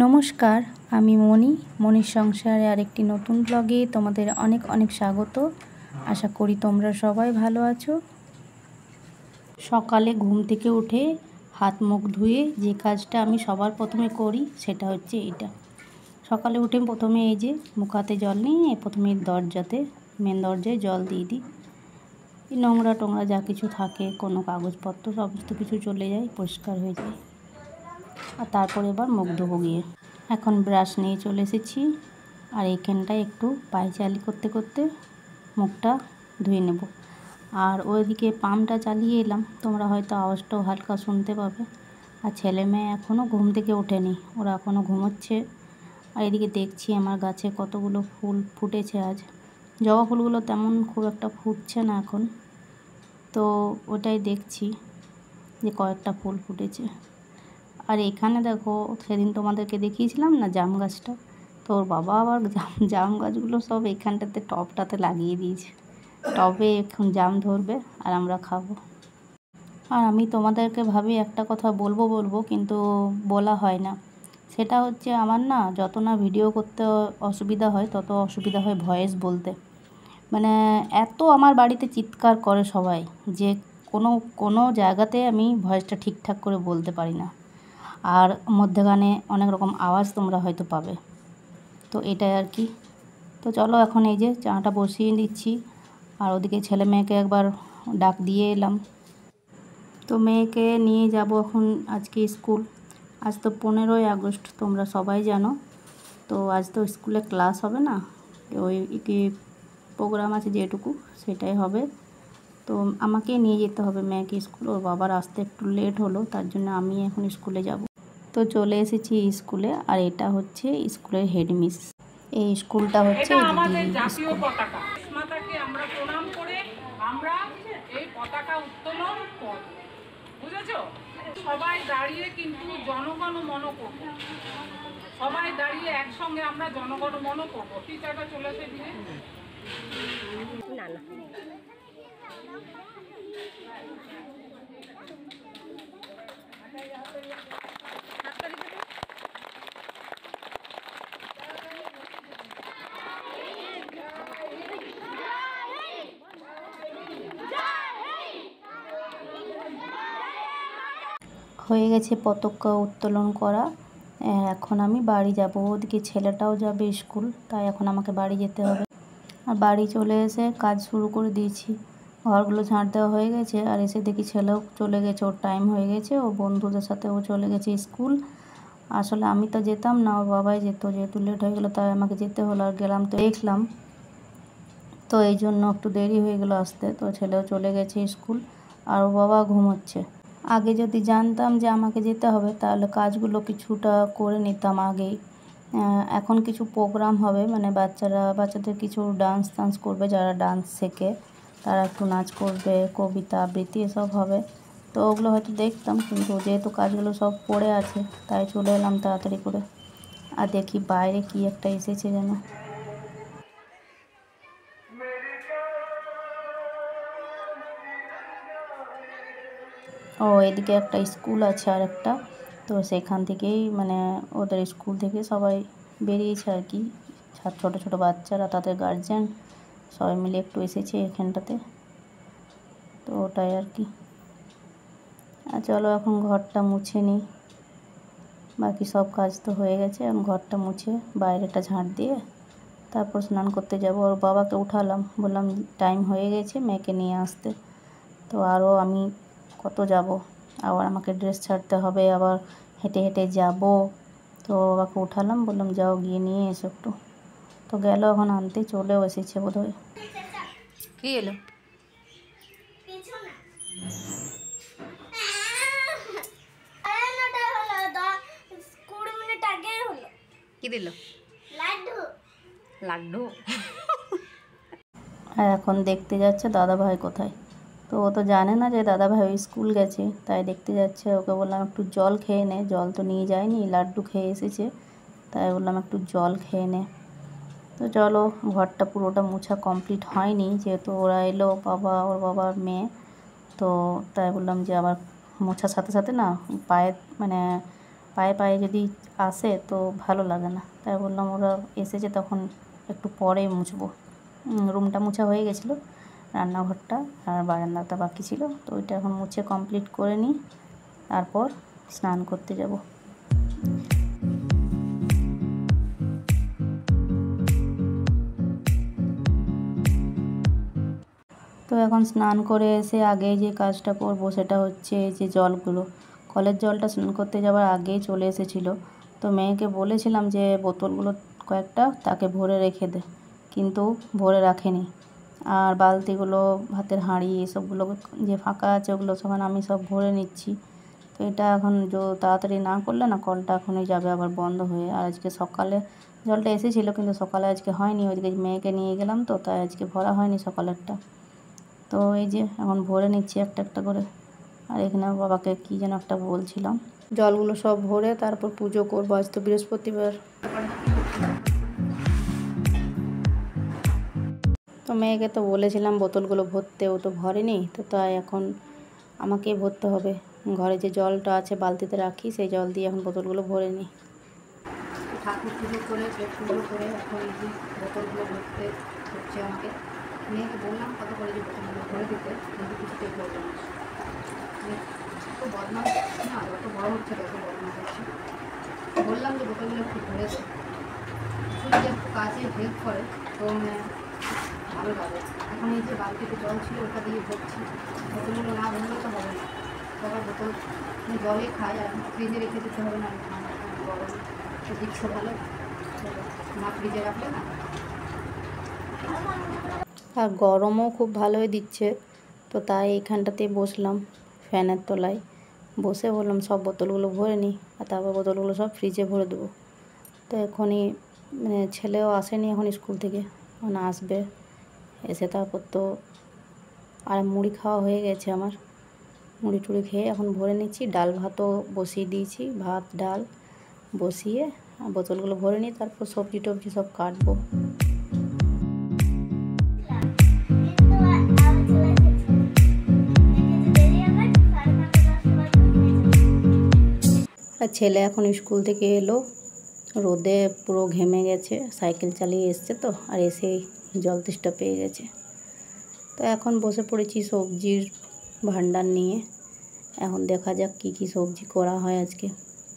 নমস্কার, আমি মনির সংসারে আরেকটি নতুন ব্লগে তোমাদের অনেক অনেক স্বাগত। আশা করি তোমরা সবাই ভালো আছো। সকালে ঘুম থেকে উঠে হাত মুখ ধুয়ে যে কাজটা আমি সবার প্রথমে করি সেটা হচ্ছে এইটা। সকালে উঠে প্রথমে এই যে মুখ হাতে জল নিয়ে প্রথমে মেন দরজায় জল দিয়ে দিই। এই নোংরা টোংরা যা কিছু থাকে, কোনো কাগজপত্র সমস্ত কিছু চলে যায়, পরিষ্কার হয়ে যায়। আর তারপরে এবার মুখ ধোবো গিয়ে। এখন ব্রাশ নিয়ে চলে এসেছি, আর এইখানটায় একটু পায়চালি করতে করতে মুখটা ধুয়ে নেব। আর ওইদিকে পাম্পটা চালিয়ে এলাম, তোমরা হয়তো আওয়াজটাও হালকা শুনতে পাবে। আর ছেলে মেয়ে এখনও ঘুম থেকে ওঠেনি, ওরা এখনও ঘুমোচ্ছে। আর এদিকে দেখছি আমার গাছে কতগুলো ফুল ফুটেছে আজ। জবা ফুলগুলো তেমন খুব একটা ফুটছে না এখন, তো ওটাই দেখছি যে কয়েকটা ফুল ফুটেছে। আর এখানে দেখো, সেদিন তোমাদেরকে দেখিয়েছিলাম না জাম গাছটা, তো ওর বাবা আবার জাম গাছগুলো সব এখানটাতে টবটাতে লাগিয়ে দিয়েছে। টবে এখন জাম ধরবে আর আমরা খাবো। আর আমি তোমাদেরকে ভাবি একটা কথা বলবো কিন্তু বলা হয় না। সেটা হচ্ছে, আমার না যত না ভিডিও করতে অসুবিধা হয়, তত অসুবিধা হয় ভয়েস বলতে। মানে এত আমার বাড়িতে চিৎকার করে সবাই যে কোনো জায়গাতে আমি ভয়েসটা ঠিকঠাক করে বলতে পারি না। আর মধ্যেখানে অনেক রকম আওয়াজ তোমরা হয়তো পাবে, তো এটাই আর কি। তো চলো এখন এই যে চাটা বসিয়ে দিচ্ছি, আর ওদিকে ছেলে মেয়েকে একবার ডাক দিয়ে এলাম। তো মেয়েকে নিয়ে যাব এখন আজকে স্কুল। আজ তো 15ই আগস্ট, তোমরা সবাই জানো। তো আজ তো স্কুলে ক্লাস হবে না, ওই কি প্রোগ্রাম আছে যেটুকু সেটাই হবে। তো আমাকে নিয়ে যেতে হবে মেয়েকে স্কুল। ওর বাবার আসতে একটু লেট হলো, তার জন্য আমি এখন স্কুলে যাব। তো চলে এসেছি স্কুলে, আর এটা হচ্ছে স্কুলের হেডমিস। এই স্কুলটা হচ্ছে আমাদের জাতীয় পতাকা। মাতাকে আমরা প্রণাম করে আমরা এই পতাকা উত্তোলন করব, বুঝেছো? সবাই দাঁড়িয়ে কিন্তু জনগণ মন করব, সবাই দাঁড়িয়ে একসঙ্গে আমরা জনগণ মন করব। টিচারটা চলে এসে দিয়ে না না হয়ে গেছে পতাকা উত্তোলন করা। এখন আমি বাড়ি যাব, ওদিকে ছেলেটাও যাবে স্কুল, তাই এখন আমাকে বাড়ি যেতে হবে। আর বাড়ি চলে এসে কাজ শুরু করে দিয়েছি। ঘরগুলো ঝাঁট দেওয়া হয়ে গেছে, আর এসে দেখি ছেলেও চলে গেছে, ওর টাইম হয়ে গেছে, ও বন্ধুদের সাথে ও চলে গেছে স্কুল। আসলে আমি তো যেতাম না, ওর বাবাই যেত, যেহেতু লেট হয়ে গেলো তাই আমাকে যেতে হলো। আর গেলাম তো দেখলাম, তো এই জন্য একটু দেরি হয়ে গেলো আসতে। তো ছেলেও চলে গেছে স্কুল, আর ওর বাবা ঘুমোচ্ছে। আগে যদি জানতাম যে আমাকে যেতে হবে, তাহলে কাজগুলো কিছুটা করে নিতাম আগেই। এখন কিছু প্রোগ্রাম হবে, মানে বাচ্চাদের কিছু ডান্স করবে, যারা ডান্স শেখে তারা একটু নাচ করবে, কবিতা আবৃত্তি এসব হবে। তো ওগুলো হয়তো দেখতাম, কিন্তু যেহেতু কাজগুলো সব পড়ে আছে তাই চলে এলাম তাড়াতাড়ি করে। আর দেখি বাইরে কি একটা এসেছে যেন। ও এদিকে একটা স্কুল আছে আর একটা, তো সেখান থেকেই মানে ওদের স্কুল থেকে সবাই বেরিয়েছে আর কি। ছোটো ছোটো বাচ্চারা, তাদের গার্জেন সবাই মিলে একটু এসেছে এখানটাতে, তো ওটাই আর কি। আর চলো এখন ঘরটা মুছে নিই, বাকি সব কাজ তো হয়ে গেছে। এখন ঘরটা মুছে বাইরেটা ঝাঁট দিয়ে তারপর স্নান করতে যাব। ওর বাবাকে উঠালাম, বললাম টাইম হয়ে গেছে মেয়েকে নিয়ে আসতে। তো আরও আমি কত যাব, আবার আমাকে ড্রেস ছাড়তে হবে, আবার হেঁটে হেঁটে যাব। তো বাবাকে উঠালাম, বললাম যাও গিয়ে নিয়ে এসো একটু। তো গেল, এখন আনতে চলেও এসেছে বোধহয়। কি এলো? কি দিল? লাড্ডু। আর এখন দেখতে যাচ্ছে দাদাভাই কোথায়। তো ও তো জানে না যে দাদাভাই স্কুল গেছে, তাই দেখতে যাচ্ছে। ওকে বললাম একটু জল খেয়ে নে, জল তো নিয়ে যায়নি, লাড্ডু খেয়ে এসেছে, তাই বললাম একটু জল খেয়ে নে। তো চলো, ঘরটা পুরোটা মোছা কমপ্লিট হয়নি, যেহেতু ওরা এলো, ওর বাবার মেয়ে, তো তাই বললাম যে আবার মোছার সাথে সাথে না পায়ে মানে পায়ে পায়ে যদি আসে তো ভালো লাগে না, তাই বললাম ওরা এসেছে তখন একটু পরে মুছবো। রুমটা মোছা হয়ে গেছিলো, রান্নাঘরটা আর বারান্দাটা বাকি ছিল, তো ওইটা এখন মুছে কমপ্লিট করে নিই, তারপর স্নান করতে যাব। তো এখন স্নান করে এসে আগে যে কাজটা করব সেটা হচ্ছে যে জলগুলো, কলের জলটা স্নান করতে যাওয়ার আগেই চলে এসেছিলো। তো মেয়েকে বলেছিলাম যে বোতলগুলো কয়েকটা তাকে ভরে রেখে দে, কিন্তু ভরে রাখেনি। আর বালতিগুলো, ভাতের হাঁড়ি, এসবগুলো যে ফাঁকা আছে ওগুলো সব আমি সব ভরে নিচ্ছি। তো এটা এখন তাড়াতাড়ি না করলে না কলটা এখনই যাবে আবার বন্ধ হয়ে। আর আজকে সকালে জলটা এসেছিলো কিন্তু সকালে আজকে হয়নি, ওইদিকে মেয়েকে নিয়ে গেলাম তো, তাই আজকে ভরা হয়নি সকালেরটা। তো এই যে এখন ভরে নিচ্ছি একটা একটা করে। আর এখানে বাবাকে কী যেন একটা বলছিলাম, জলগুলো সব ভরে তারপর পুজো করবো, আজ তো বৃহস্পতিবার। তো মেয়েকে তো বলেছিলাম বোতলগুলো ভরতে, ও তো ভরেনি, তো তাই এখন আমাকেই ভরতে হবে। ঘরে যে জলটা আছে বালতিতে রাখি, সেই জল দিয়ে এখন বোতলগুলো ভরে নিই। ঠাকুর পুজো করে পেট পুজো করে এখন এই যে বোতলগুলো ভরতে হচ্ছে আমাকে। মেয়েকে বললাম কত করে যে বোতলগুলো ভরে দিতে, কিন্তু কিছুতেই ভরবে না। তো বদমাস না, যত বড় হচ্ছে তত বদমাস হচ্ছে। বললাম যে বোতলগুলো একটু ভরে দেয়, যদি একটু কাজে হেল্প করে তো ভালো লাগে। এখন এই যে বালতিতে জল ছিল ওটা দিয়ে ভরছি, বোতলগুলো না ভরলে তো হবে না। সবার বোতল জলে খাই, আর ফ্রিজে রেখে দিতে হবে না, গরম তো দিচ্ছে ভালো না, ফ্রিজে রাখলে না। আর গরমও খুব ভালোই দিচ্ছে, তো তাই এইখানটাতেই বসলাম ফ্যানের তলায় বসে, বললাম সব বোতলগুলো ভরে নিই আর তারপর বোতলগুলো সব ফ্রিজে ভরে দেবো। তো এখনই ছেলেও আসেনি এখন স্কুল থেকে, এখন আসবে, এসে তারপর তো আর মুড়ি খাওয়া হয়ে গেছে আমার, মুড়ি টুড়ি খেয়ে এখন ভরে নিচ্ছি। ডাল ভাতও বসিয়ে দিয়েছি, ভাত ডাল বসিয়ে বোতলগুলো ভরে নিই, তারপর সবজি টবজি সব কাটবো। আর ছেলে এখন স্কুল থেকে এলো, রোদে পুরো ঘেমে গেছে, সাইকেল চালিয়ে এসছে তো, আর এসেই জল তেষ্টা পেয়ে গেছে। তো এখন বসে পড়েছি সবজির ভান্ডার নিয়ে, এখন দেখা যাক কি কি সবজি করা হয় আজকে।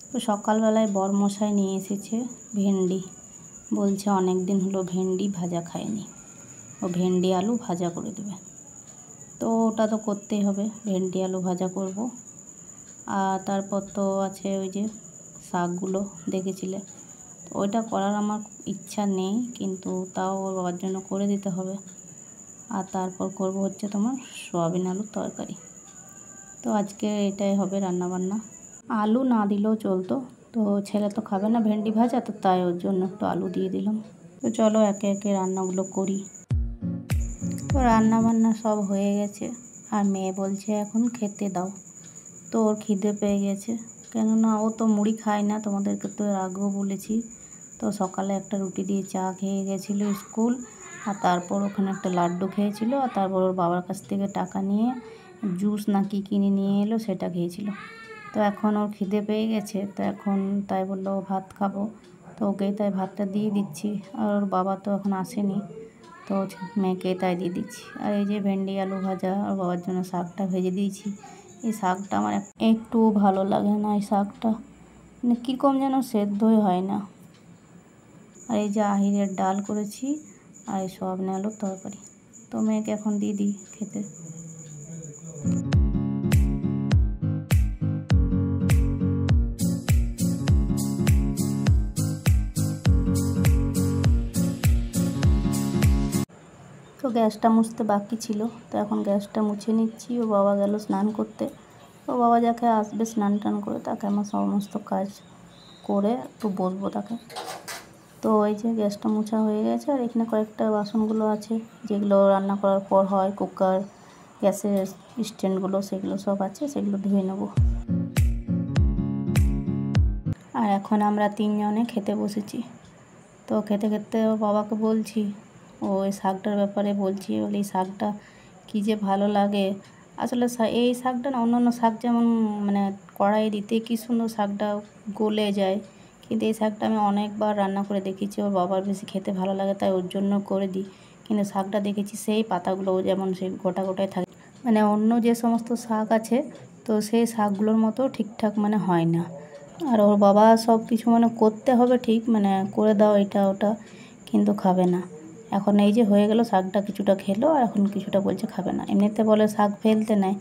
তো সকালবেলায় বরমশাই নিয়ে এসেছে ভেন্ডি, বলছে অনেক দিন হলো ভেন্ডি ভাজা খায়নি, ও ভেন্ডি আলু ভাজা করে দেবে। তো ওটা তো করতেই হবে, ভেন্ডি আলু ভাজা করব। আর তারপর তো আছে ওই যে শাকগুলো দেখেছিলে, তো ওইটা করার আমার ইচ্ছা নেই, কিন্তু তাও ওর বাবার জন্য করে দিতে হবে। আর তারপর করব হচ্ছে তোমার সয়াবিন আলুর তরকারি। তো আজকে এটাই হবে রান্নাবান্না। আলু না দিলেও চলতো, তো ছেলে তো খাবে না ভেন্ডি ভাজা, তো তাই ওর জন্য একটু আলু দিয়ে দিলাম। তো চলো একে একে রান্নাগুলো করি। তো রান্নাবান্না সব হয়ে গেছে, আর মেয়ে বলছে এখন খেতে দাও। তো ওর খিদে পেয়ে গেছে, কেননা ও তো মুড়ি খায় না, তোমাদেরকে তো এর আগেও বলেছি। তো সকালে একটা রুটি দিয়ে চা খেয়ে গেছিলো স্কুল, আর তারপর ওখানে একটা লাড্ডু খেয়েছিল, আর তারপর ওর বাবার কাছ থেকে টাকা নিয়ে জুস না কি কিনে নিয়ে এলো সেটা খেয়েছিল। তো এখন ওর খিদে পেয়ে গেছে, তো এখন তাই বললো ভাত খাবো, তো ওকেই তাই ভাতটা দিয়ে দিচ্ছি। আর ওর বাবা তো এখন আসেনি, তো মেয়েকে তাই দিয়ে দিচ্ছি। আর এই যে ভেন্ডি আলু ভাজা, ওর বাবার জন্য শাকটা ভেজে দিয়েছি। এই শাকটা আমার একটু ভালো লাগে না, এই শাকটা মানে কীরকম যেন সেদ্ধই হয় না। আর এই যে আহিরের ডাল করেছি, আর এই সয়াবিন আলুর তরকারি। তো মেয়েকে এখন দিয়ে দিই খেতে। তো গ্যাসটা মুছতে বাকি ছিল, তো এখন গ্যাসটা মুছে নিচ্ছি। ও বাবা গেল স্নান করতে, ও বাবা যাকে আসবে স্নান টান করে তাকে আমার সমস্ত কাজ করে একটু বসবো তাকে। তো এই যে গ্যাসটা মোছা হয়ে গেছে, আর এখানে কয়েকটা বাসনগুলো আছে যেগুলো রান্না করার পর হয়, কুকার, গ্যাসের স্ট্যান্ডগুলো, সেগুলো সব আছে, সেগুলো ধুয়ে নেব। আর এখন আমরা তিনজনে খেতে বসেছি। তো খেতে খেতে ওর বাবাকে বলছি, ও এই শাকটার ব্যাপারে বলছি, বলে এই শাকটা কী যে ভালো লাগে, আসলে এই শাকটা না অন্যান্য শাক যেমন মানে কড়াইয়ে দিতে কী সুন্দর শাকটা গলে যায়, কিন্তু এই শাকটা আমি অনেকবার রান্না করে দেখেছি। ওর বাবার বেশি খেতে ভালো লাগে তাই ওর জন্য করে দিই, কিন্তু শাকটা দেখেছি সেই পাতাগুলো যেমন সেই গোটা গোটায় থাকে, মানে অন্য যে সমস্ত শাক আছে তো সেই শাকগুলোর মতো ঠিকঠাক মানে হয় না। আর ওর বাবা সব কিছু মানে করতে হবে ঠিক, মানে করে দাও এটা ওটা, কিন্তু খাবে না। এখন এই যে হয়ে গেল, শাকটা কিছুটা খেলো আর এখন কিছুটা বলছে খাবে না। এমনিতে বলে শাক ফেলতে নেয়,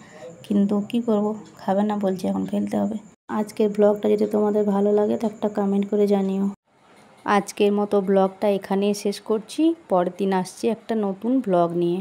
কিন্তু কি করব, খাবে না বলছে, এখন ফেলতে হবে। আজকের ব্লগটা যদি তোমাদের ভালো লাগে তো একটা কমেন্ট করে জানিও। আজকের মতো ব্লগটা এখানেই শেষ করছি, পরের দিন আসছি একটা নতুন ব্লগ নিয়ে।